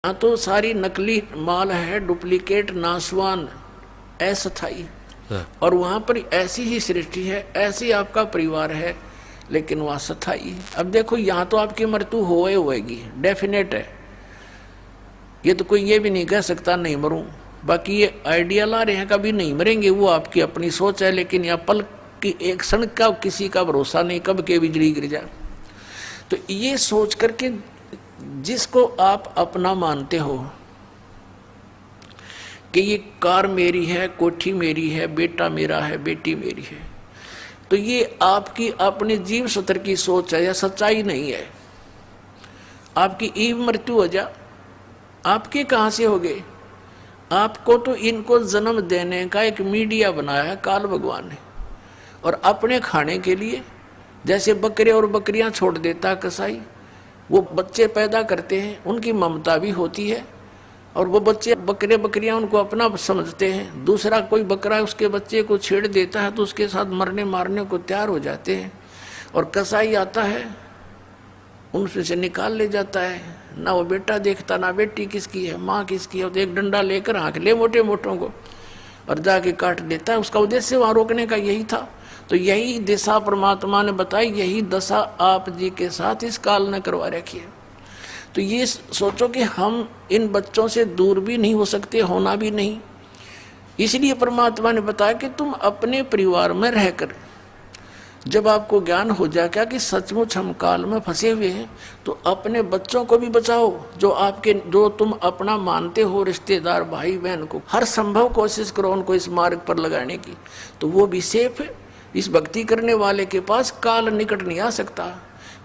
यहाँ तो सारी नकली माल है, डुप्लीकेट, नासवान, अस्थायी। और वहां पर ऐसी ही सृष्टि है, ऐसी आपका परिवार है, लेकिन वह स्थायी। अब देखो यहाँ तो आपकी मृत्यु होएगी, डेफिनेट है, ये तो कोई ये भी नहीं कह सकता नहीं मरूं। बाकी ये आइडिया ला रहे हैं कभी नहीं मरेंगे, वो आपकी अपनी सोच है। लेकिन यह पल की एक क्षण का किसी का भरोसा नहीं, कब के बिजली गिर जाए। तो ये सोच करके जिसको आप अपना मानते हो कि ये कार मेरी है, कोठी मेरी है, बेटा मेरा है, बेटी मेरी है, तो ये आपकी अपने जीव सूत्र की सोच है, या सच्चाई नहीं है। आपकी ईव मृत्यु हो जा, आपके कहां से हो गए? आपको तो इनको जन्म देने का एक मीडिया बनाया है काल भगवान ने, और अपने खाने के लिए जैसे बकरे और बकरियां छोड़ देता कसाई, वो बच्चे पैदा करते हैं, उनकी ममता भी होती है, और वो बच्चे बकरे बकरियां उनको अपना समझते हैं। दूसरा कोई बकरा उसके बच्चे को छेड़ देता है तो उसके साथ मरने मारने को तैयार हो जाते हैं, और कसाई आता है उनसे से निकाल ले जाता है। ना वो बेटा देखता, ना बेटी किसकी है, माँ किसकी है, तो एक डंडा लेकर हाँक ले मोटे मोटों को और जाके काट देता है। उसका उद्देश्य वहाँ रोकने का यही था। तो यही दिशा परमात्मा ने बताई, यही दशा आप जी के साथ इस काल ने करवा रखी है। तो ये सोचो कि हम इन बच्चों से दूर भी नहीं हो सकते, होना भी नहीं। इसलिए परमात्मा ने बताया कि तुम अपने परिवार में रहकर जब आपको ज्ञान हो जाएगा कि सचमुच हम काल में फंसे हुए हैं, तो अपने बच्चों को भी बचाओ, जो तुम अपना मानते हो, रिश्तेदार भाई बहन को हर संभव कोशिश करो उनको इस मार्ग पर लगाने की, तो वो भी सेफ है। इस भक्ति करने वाले के पास काल निकट नहीं आ सकता।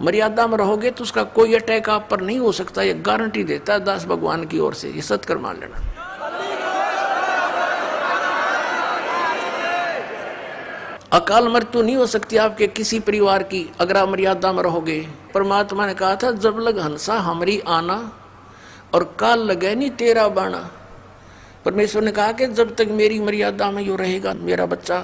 मर्यादा में रहोगे तो उसका कोई अटैक आप पर नहीं हो सकता, ये गारंटी देता है दास भगवान की ओर से। ये सत्कर मान लेना। अकाल मृत्यु नहीं हो सकती आपके किसी परिवार की अगर आप मर्यादा में रहोगे। परमात्मा ने कहा था, जब लग हंसा हमरी आना और काल लगे नहीं तेरा बाणा। परमेश्वर ने कहा कि जब तक मेरी मर्यादा में यू रहेगा मेरा बच्चा,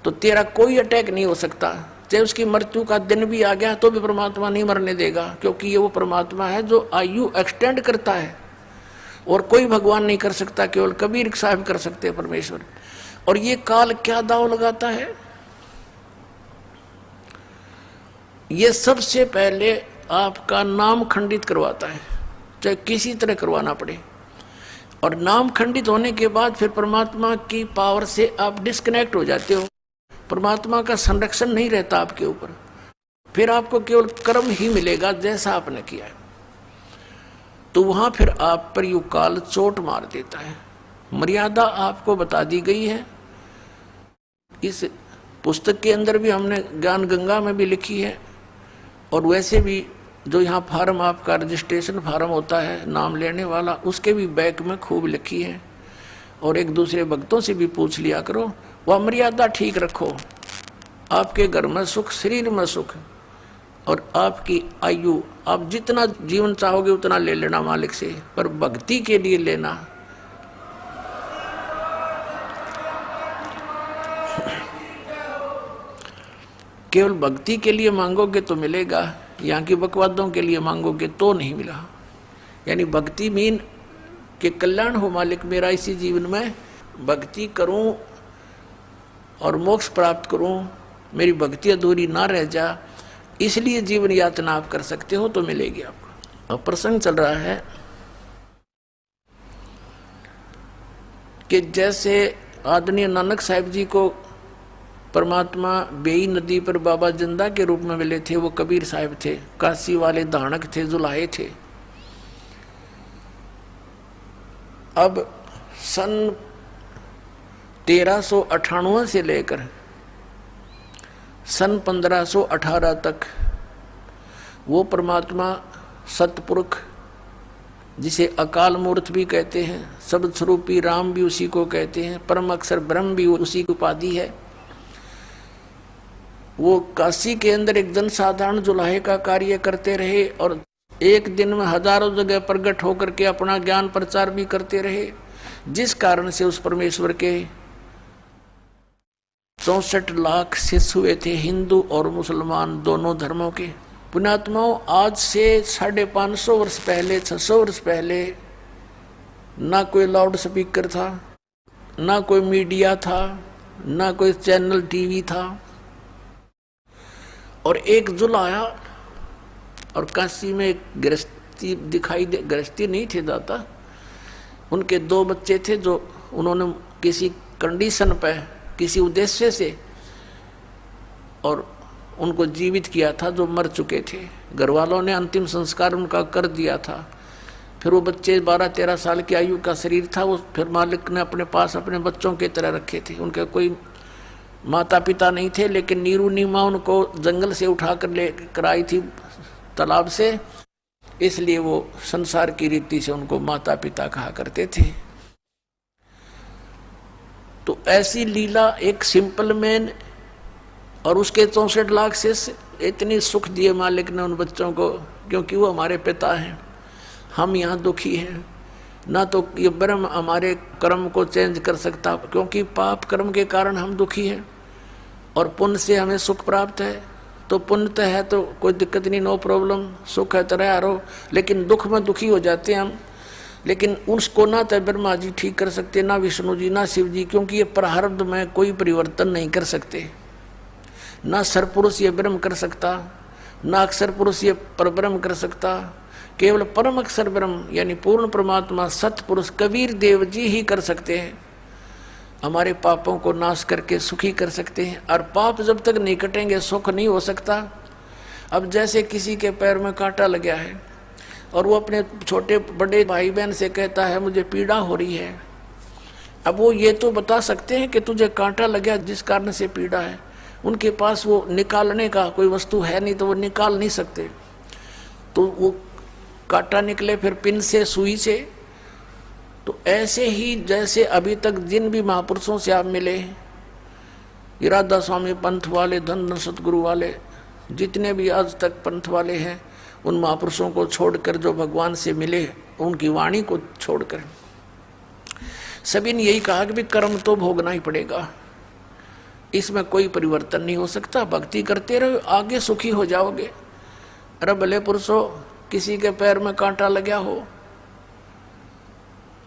तो तेरा कोई अटैक नहीं हो सकता। चाहे उसकी मृत्यु का दिन भी आ गया तो भी परमात्मा नहीं मरने देगा, क्योंकि ये वो परमात्मा है जो आयु एक्सटेंड करता है, और कोई भगवान नहीं कर सकता, केवल कबीर साहब कर सकते हैं परमेश्वर। और ये काल क्या दाव लगाता है? ये सबसे पहले आपका नाम खंडित करवाता है, चाहे किसी तरह करवाना पड़े। और नाम खंडित होने के बाद फिर परमात्मा की पावर से आप डिस्कनेक्ट हो जाते हो, परमात्मा का संरक्षण नहीं रहता आपके ऊपर। फिर आपको केवल कर्म ही मिलेगा जैसा आपने किया है। तो वहां फिर आप पर यू काल चोट मार देता है। मर्यादा आपको बता दी गई है, इस पुस्तक के अंदर भी हमने ज्ञान गंगा में भी लिखी है, और वैसे भी जो यहाँ फार्म आपका रजिस्ट्रेशन फार्म होता है नाम लेने वाला, उसके भी बैक में खूब लिखी है। और एक दूसरे भक्तों से भी पूछ लिया करो, वह मर्यादा ठीक रखो, आपके घर में सुख, शरीर में सुख, और आपकी आयु आप जितना जीवन चाहोगे उतना ले लेना मालिक से, पर भक्ति के लिए लेना। केवल भक्ति के लिए मांगोगे तो मिलेगा, यहाँ की बकवादों के लिए मांगोगे तो नहीं मिला। यानी भक्ति मीन कि कल्याण हो मालिक मेरा इसी जीवन में, भक्ति करूं और मोक्ष प्राप्त करूं, मेरी भक्ति अधूरी ना रह जा, इसलिए जीवन यातना आप कर सकते हो तो मिलेगी आपको। और प्रसंग चल रहा है कि जैसे आदरणीय नानक साहिब जी को परमात्मा बेई नदी पर बाबा जिंदा के रूप में मिले थे, वो कबीर साहिब थे, काशी वाले धानक थे, जुलाहे थे। अब सन 1398 से लेकर सन 1518 तक वो परमात्मा सतपुरुष, जिसे अकाल मूर्त भी कहते हैं, शब्द स्वरूपी राम भी उसी को कहते हैं, परम अक्षर ब्रह्म भी उसी की उपाधि है, वो काशी के अंदर एक जनसाधारण जुलाहे का कार्य करते रहे, और एक दिन में हजारों जगह प्रकट होकर के अपना ज्ञान प्रचार भी करते रहे, जिस कारण से उस परमेश्वर के 64 लाख शिष्य हुए थे, हिंदू और मुसलमान दोनों धर्मों के। पुण्यात्माओं, आज से 550 वर्ष पहले, 600 वर्ष पहले ना कोई लाउड स्पीकर था, ना कोई मीडिया था, ना कोई चैनल टीवी था। और एक जुल आया और काशी में एक गृहस्थी दिखाई दे, गृहस्थी नहीं थे दाता, उनके 2 बच्चे थे जो उन्होंने किसी कंडीशन पे, किसी उद्देश्य से और उनको जीवित किया था, जो मर चुके थे। घर वालों ने अंतिम संस्कार उनका कर दिया था। फिर वो बच्चे 12-13 साल की आयु का शरीर था, वो फिर मालिक ने अपने पास अपने बच्चों की तरह रखे थे। उनके कोई माता पिता नहीं थे, लेकिन नीरू नीमा उनको जंगल से उठाकर लेकर आई थी, तालाब से, इसलिए वो संसार की रीति से उनको माता पिता कहा करते थे। तो ऐसी लीला एक सिंपल मैन और उसके 64 लाख से इतनी सुख दिए मालिक ने उन बच्चों को, क्योंकि वो हमारे पिता हैं। हम यहाँ दुखी हैं, ना तो ये ब्रह्म हमारे कर्म को चेंज कर सकता, क्योंकि पाप कर्म के कारण हम दुखी हैं, और पुण्य से हमें सुख प्राप्त है। तो पुण्य तो है तो कोई दिक्कत नहीं, नो प्रॉब्लम, सुख है तो रह रहो, लेकिन दुख में दुखी हो जाते हैं हम। लेकिन उसको ना तो ब्रह्मा जी ठीक कर सकते, ना विष्णु जी, ना शिव जी, क्योंकि ये प्रारब्ध में कोई परिवर्तन नहीं कर सकते। ना सरपुरुष ये ब्रह्म कर सकता, ना अक्षर पुरुष ये परब्रह्म कर सकता। केवल परम अक्षर ब्रह्म यानी पूर्ण परमात्मा सतपुरुष कबीर देव जी ही कर सकते हैं। हमारे पापों को नाश करके सुखी कर सकते हैं, और पाप जब तक नहीं कटेंगे सुख नहीं हो सकता। अब जैसे किसी के पैर में कांटा लग गया है और वो अपने छोटे बड़े भाई बहन से कहता है मुझे पीड़ा हो रही है, अब वो ये तो बता सकते हैं कि तुझे कांटा लग गया जिस कारण से पीड़ा है, उनके पास वो निकालने का कोई वस्तु है नहीं, तो वो निकाल नहीं सकते। तो वो कांटा निकले फिर पिन से, सुई से। तो ऐसे ही जैसे अभी तक जिन भी महापुरुषों से आप मिले, इरादा स्वामी पंथ वाले, धन सतगुरु वाले, जितने भी आज तक पंथ वाले हैं, उन महापुरुषों को छोड़कर जो भगवान से मिले, उनकी वाणी को छोड़कर सभी ने यही कहा कि भी कर्म तो भोगना ही पड़ेगा, इसमें कोई परिवर्तन नहीं हो सकता। भक्ति करते रहो, आगे सुखी हो जाओगे। अरे भले पुरुषों, किसी के पैर में कांटा लगा हो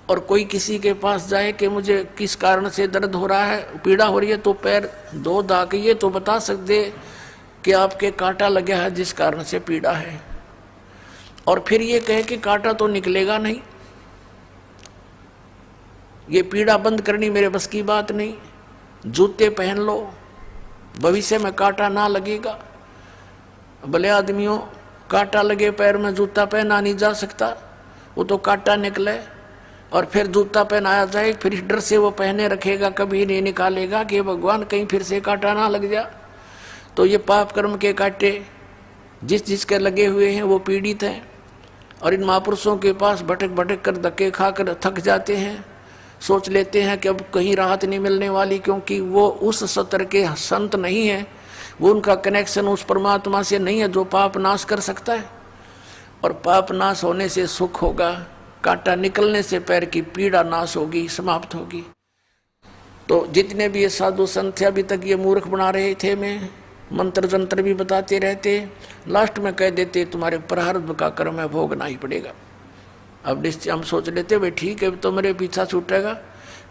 और कोई किसी के पास जाए कि मुझे किस कारण से दर्द हो रहा है, पीड़ा हो रही है, तो पैर दो दाग ये तो बता सकते कि आपके कांटा लगा है जिस कारण से पीड़ा है, और फिर ये कहे कि कांटा तो निकलेगा नहीं, ये पीड़ा बंद करनी मेरे बस की बात नहीं, जूते पहन लो, भविष्य में कांटा ना लगेगा। भले आदमियों, कांटा लगे पैर में जूता पहना नहीं जा सकता, वो तो कांटा निकले और फिर जूता पहनाया जाए, फिर इस डर से वो पहने रखेगा, कभी नहीं निकालेगा कि भगवान कहीं फिर से कांटा ना लग जा। तो ये पाप कर्म के कांटे जिस जिसके लगे हुए हैं वो पीड़ित हैं, और इन महापुरुषों के पास भटक भटक कर धक्के खाकर थक जाते हैं, सोच लेते हैं कि अब कहीं राहत नहीं मिलने वाली, क्योंकि वो उस स्तर के संत नहीं है, वो उनका कनेक्शन उस परमात्मा से नहीं है जो पाप नाश कर सकता है। और पाप नाश होने से सुख होगा, कांटा निकलने से पैर की पीड़ा नाश होगी, समाप्त होगी। तो जितने भी ये साधु संत थे, अभी तक ये मूर्ख बना रहे थे, मैं मंत्र जंत्र भी बताते रहते, लास्ट में कह देते तुम्हारे प्रारब्ध का कर्म है, भोगना ही पड़ेगा। अब निश्चय हम सोच लेते भाई ठीक है, तो मेरे पीछा छूटेगा,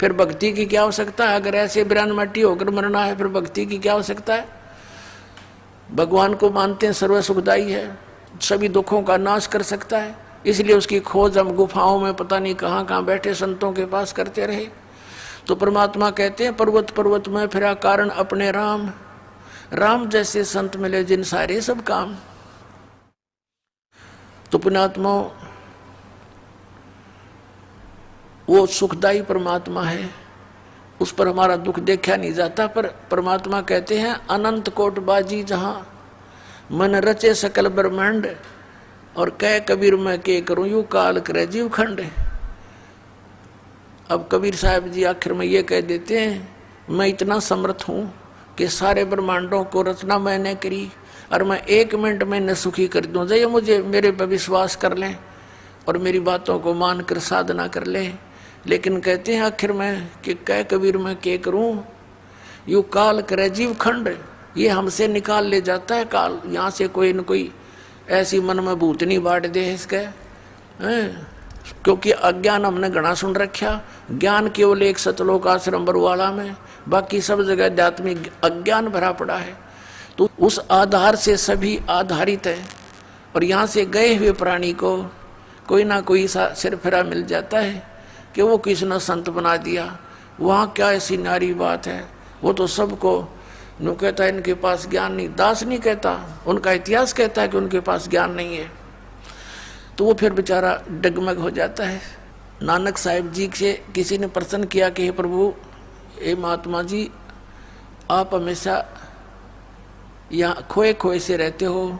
फिर भक्ति की क्या आवश्यकता है? अगर ऐसे बिरान मट्टी होकर मरना है, फिर भक्ति की क्या आवश्यकता है? भगवान को मानते हैं, सर्व सुखदाई है, सभी दुखों का नाश कर सकता है, इसलिए उसकी खोज हम गुफाओं में पता नहीं कहाँ कहाँ बैठे संतों के पास करते रहे। तो परमात्मा कहते हैं पर्वत पर्वत में फिरा कारण अपने राम, राम जैसे संत मिले जिन सारे सब काम। तो पुण्यात्मा, वो सुखदाई परमात्मा है, उस पर हमारा दुख देखा नहीं जाता। पर परमात्मा कहते हैं अनंत कोट बाजी जहाँ मन रचे सकल ब्रह्मांड, और कह कबीर मैं के करूँ यू काल करे जीव खंड। अब कबीर साहब जी आखिर में ये कह देते हैं मैं इतना समर्थ हूँ कि सारे ब्रह्मांडों को रचना मैंने करी, और मैं 1 मिनट में न सुखी कर दूँ। जय मुझे मेरे पर विश्वास कर लें और मेरी बातों को मान कर साधना कर लें। लेकिन कहते हैं आखिर में कि कह कबीर मैं के करूं यू काल करे जीव खंड, ये हमसे निकाल ले जाता है काल। यहाँ से कोई न कोई ऐसी मन में भूतनी बांट दे इसके, क्योंकि अज्ञान हमने घना सुन रखा। ज्ञान केवल एक सतलोक आश्रम बरवाला में, बाकी सब जगह आध्यात्मिक अज्ञान भरा पड़ा है। तो उस आधार से सभी आधारित है। और यहाँ से गए हुए प्राणी को कोई ना कोई सा सिरफिरा मिल जाता है कि वो किसी ने संत बना दिया। वहाँ क्या ऐसी नारी बात है, वो तो सबको नु कहता है इनके पास ज्ञान नहीं। दास नहीं कहता, उनका इतिहास कहता है कि उनके पास ज्ञान नहीं है। तो वो फिर बेचारा डगमग हो जाता है। नानक साहिब जी से किसी ने प्रश्न किया कि हे प्रभु, हे महात्मा जी, आप हमेशा यहाँ खोए खोए से रहते हो,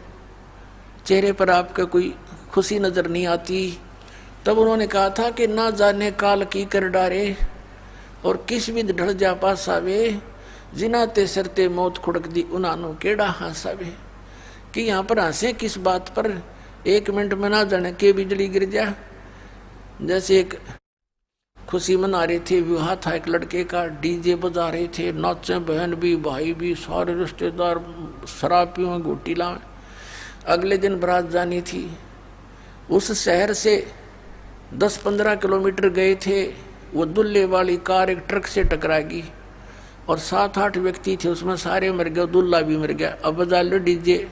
चेहरे पर आपका कोई खुशी नज़र नहीं आती। तब उन्होंने कहा था कि ना जाने काल की कर डारे और किस विध ढल जा पासावे, जिनाते सरते मौत खुड़क दी उनानो केड़ा हासावे। कि यहाँ पर हंसे किस बात पर, एक मिनट में ना जाने के बिजली गिर जा। जैसे एक खुशी मना रहे थे, विवाह था एक लड़के का, डीजे बजा रहे थे, नाचे बहन भी भाई भी सारे रिश्तेदार, शराब पियो घोटी लाए। अगले दिन बारात जानी थी। उस शहर से 10-15 किलोमीटर गए थे, वो दुल्हे वाली कार एक ट्रक से टकराएगी और 7-8 व्यक्ति थे, उसमें सारे मर गए, दुल्हा भी मर गया। अब बजा लो डीजे।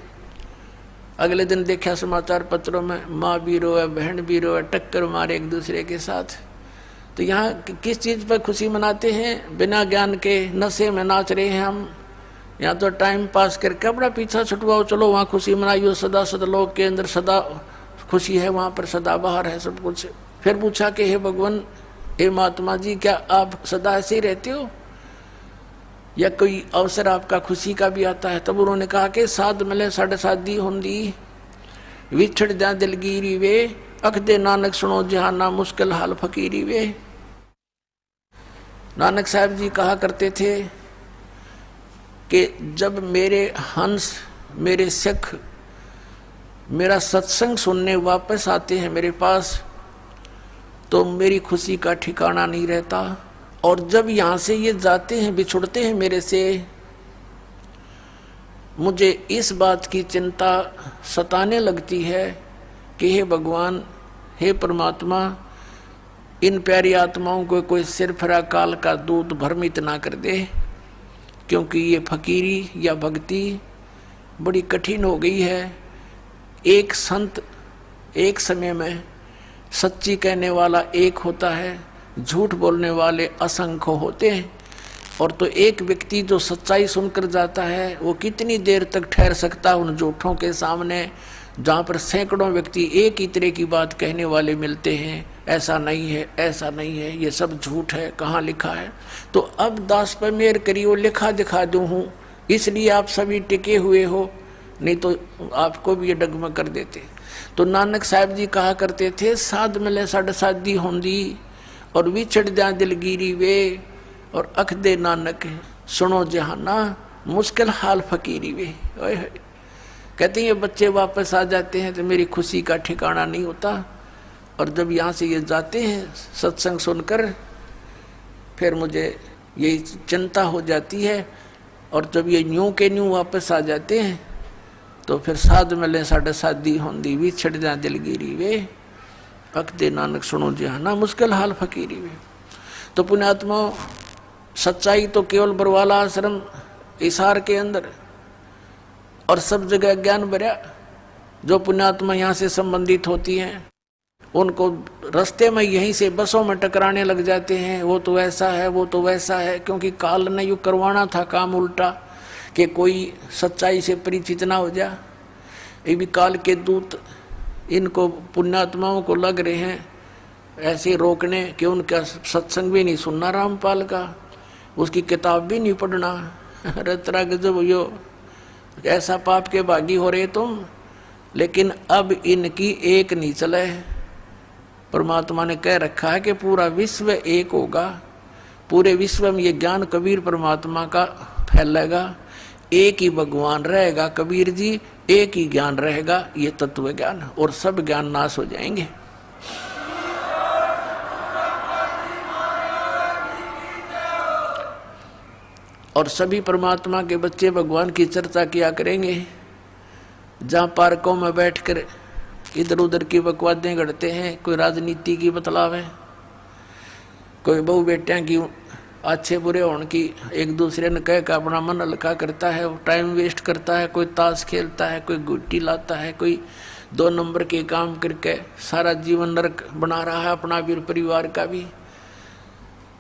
अगले दिन देखा समाचार पत्रों में, माँ भी रोए, बहन भी रोए, टक्कर मारे एक दूसरे के साथ। तो यहाँ किस चीज़ पर खुशी मनाते हैं? बिना ज्ञान के नशे में नाच रहे हैं हम। यहाँ तो टाइम पास करके अपना पीछा छुटवाओ, चलो वहाँ खुशी मनाइयो, सदा सतलोक के अंदर सदा खुशी है, वहाँ पर सदा बाहर है सब कुछ। फिर पूछा कि हे भगवान, हे महात्मा जी, क्या आप सदा ऐसे ही रहते हो या कोई अवसर आपका खुशी का भी आता है? तब उन्होंने कहा कि साध मिले साढ़े शादी होंदी, विछड़ जा दिलगिरी वे, अख दे नानक सुनो जहाना मुश्किल हाल फकीरी वे। नानक साहब जी कहा करते थे कि जब मेरे हंस, मेरे सिख मेरा सत्संग सुनने वापस आते हैं मेरे पास, तो मेरी खुशी का ठिकाना नहीं रहता। और जब यहाँ से ये जाते हैं, बिछुड़ते हैं मेरे से, मुझे इस बात की चिंता सताने लगती है कि हे भगवान, हे परमात्मा, इन प्यारी आत्माओं को कोई सिरफिरा काल का दूत भ्रमित ना कर दे, क्योंकि ये फकीरी या भक्ति बड़ी कठिन हो गई है। एक संत एक समय में सच्ची कहने वाला एक होता है, झूठ बोलने वाले असंख्य होते हैं। और तो एक व्यक्ति जो सच्चाई सुनकर जाता है, वो कितनी देर तक ठहर सकता है उन झूठों के सामने, जहाँ पर सैकड़ों व्यक्ति एक ही तरह की बात कहने वाले मिलते हैं। ऐसा नहीं है, ऐसा नहीं है, ये सब झूठ है, कहाँ लिखा है? तो अब दास पर मेहर करिए, वो लिखा दिखा दूँ हूँ, इसलिए आप सभी टिके हुए हो, नहीं तो आपको भी ये डगमग कर देते। तो नानक साहब जी कहा करते थे, साध मिले साढ़े शादी होंदी और विछड़ जा दिलगिरी वे, और अख दे नानक सुनो जहाना मुश्किल हाल फकीरी वे। कहते हैं ये बच्चे वापस आ जाते हैं तो मेरी खुशी का ठिकाना नहीं होता। और जब यहाँ से ये जाते हैं सत्संग सुनकर, फिर मुझे यही चिंता हो जाती है। और जब ये न्यू के न्यू वापस आ जाते हैं तो फिर साध मिले साढ़े शादी होंदी, विछड़ जा दिलगिरी वे, अख दे नानक सुनो जहाना मुश्किल हाल फकीरी वे। तो पुण्यात्मा, सच्चाई तो केवल बरवाला आश्रम इसार के अंदर और सब जगह ज्ञान भरा। जो पुण्यात्मा यहाँ से संबंधित होती हैं, उनको रास्ते में यहीं से बसों में टकराने लग जाते हैं, वो तो ऐसा है, वो तो वैसा है, क्योंकि काल ने यूँ करवाना था काम उल्टा कि कोई सच्चाई से परिचित ना हो जा। ये भी काल के दूत इनको पुण्यात्माओं को लग रहे हैं ऐसे रोकने कि उनका सत्संग भी नहीं सुनना, रामपाल का, उसकी किताब भी नहीं पढ़ना। रतरा गजब, यो ऐसा पाप के भागी हो रहे तुम। लेकिन अब इनकी एक नहीं चले। परमात्मा ने कह रखा है कि पूरा विश्व एक होगा, पूरे विश्व में ये ज्ञान कबीर परमात्मा का फैलेगा, एक ही भगवान रहेगा कबीर जी, एक ही ज्ञान रहेगा, ये तत्व ज्ञान, और सब ज्ञान नाश हो जाएंगे। और सभी परमात्मा के बच्चे भगवान की चर्चा किया करेंगे। जहाँ पार्कों में बैठकर इधर उधर की बकवादें करते हैं, कोई राजनीति की बतलाव है, कोई बहू बेटियां की अच्छे बुरे होने की एक दूसरे ने कह के अपना मन हल्का करता है, टाइम वेस्ट करता है, कोई ताश खेलता है, कोई गुट्टी लाता है, कोई 2 नंबर के काम करके सारा जीवन नरक बना रहा है अपना भी और परिवार का भी।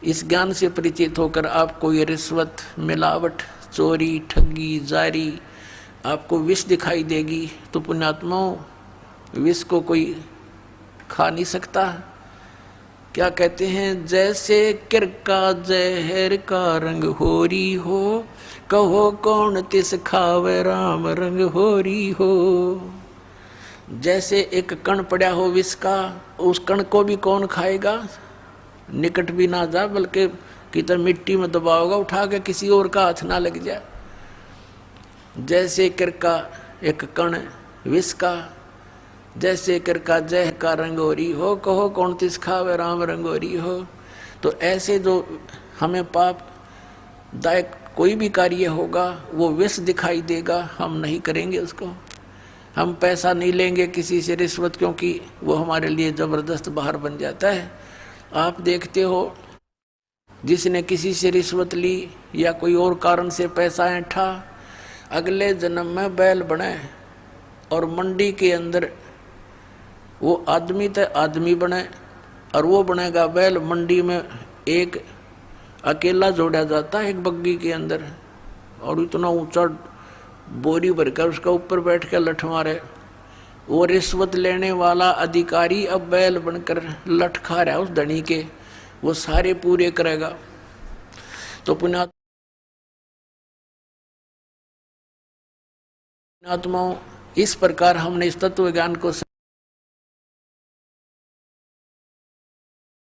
इस ज्ञान से परिचित होकर आपको ये रिश्वत, मिलावट, चोरी, ठगी, जारी आपको विष दिखाई देगी, तो पुण्यात्माओं विष को कोई खा नहीं सकता। क्या कहते हैं, जैसे किरका जहर का रंग होरी हो, कहो कौन तिस खावे राम रंग होरी हो। जैसे एक कण पड़ा हो विष का, उस कण को भी कौन खाएगा, निकट भी ना जा, बल्कि किधर मिट्टी में दबाओगा उठा के, किसी और का हाथ ना लग जाए। जैसे किरका एक कण विष का, जैसे किरका जह का रंगोरी हो, कहो कौन तिस खावे राम रंगोरी हो। तो ऐसे जो हमें पाप दायक कोई भी कार्य होगा वो विष दिखाई देगा, हम नहीं करेंगे उसको। हम पैसा नहीं लेंगे किसी से रिश्वत, क्योंकि वो हमारे लिए जबरदस्त बाहर बन जाता है। आप देखते हो जिसने किसी से रिश्वत ली या कोई और कारण से पैसा ऐंठा, अगले जन्म में बैल बने और मंडी के अंदर वो आदमी तो आदमी बने और वो बनेगा बैल। मंडी में एक अकेला जोड़ा जाता है एक बग्गी के अंदर, और इतना ऊंचा बोरी भरकर उसका ऊपर बैठ कर लठ मारे। वो रिश्वत लेने वाला अधिकारी अब बैल बनकर लठ खा रहा है उस धनी के, वो सारे पूरे करेगा। तो पुण्यात्माओं, इस प्रकार हमने इस तत्व ज्ञान को